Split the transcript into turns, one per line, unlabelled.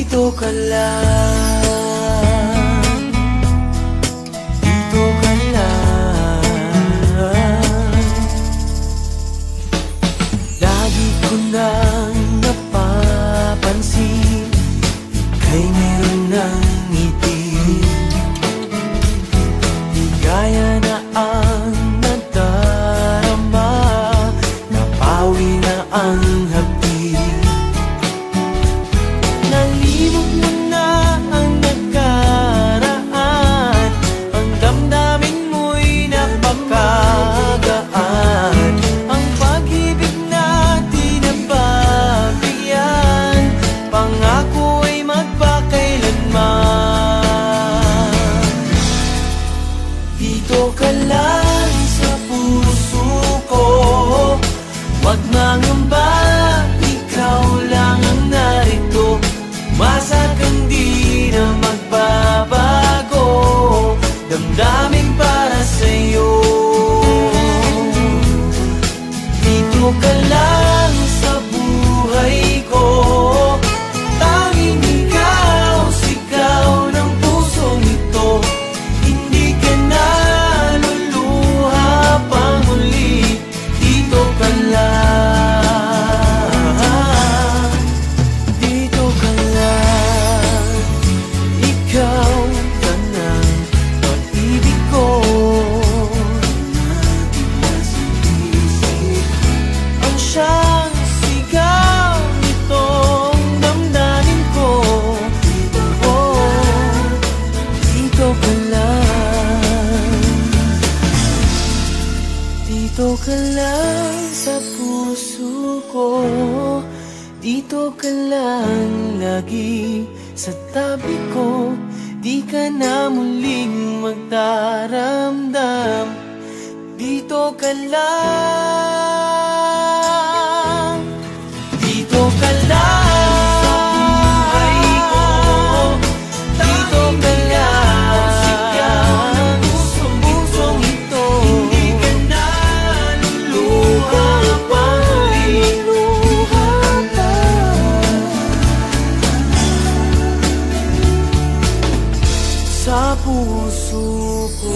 Dito ka lang, dito ka lang. Lagi ko nang napapansin, ika'y meron ng ngiti, di gaya na ang nadarama, napawi na ang hapdi. Nalimot mo na ang nakaraan, ang damdamin mo'y napakagaan. Ang pag-ibig natin nababiyan, pangako ay magpakailanman. Dito ka lang sa puso ko, wag mangamba, ikaw lang ang narito. Umasag kang di na magbabago, damdamin para sa'yo. Dito ka lang sa buhay ko, tanging ikaw, sigaw ng pusong ito. Hindi ka na luluha pang muli, dito ka lang, dito ka lang. Ikaw ka ng pag-ibig ko, ang siyang sigaw nitong damdamin ko. Oh, dito ka lang, dito ka lang sa puso ko. Dito ka lang lagi sa tabi ko, di ka na muling magdaramdam. Dito ka lang, dito ka lang, dito ka lang, sigaw ng pusong ito. Hindi ka na luluha pang muli, sa puso ko.